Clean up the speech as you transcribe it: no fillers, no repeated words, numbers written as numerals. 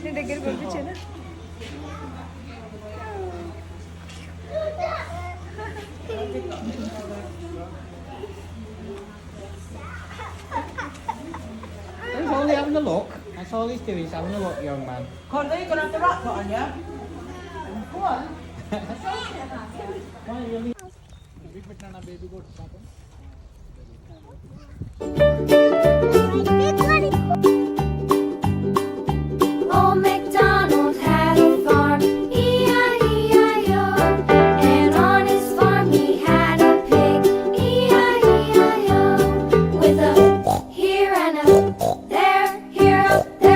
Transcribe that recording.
నీ దగ్గర పంపించాను. He's only having a look. That's all he's doing. He's having a look, young man. Connie, you're gonna have the rat put on you. Go on. Why are you leaving? Big banana baby goat happen. Old MacDonald had a farm, E-I-E-I-O. And on his farm he had a pig, E-I-E-I-O. With a here and a there, here, up, there.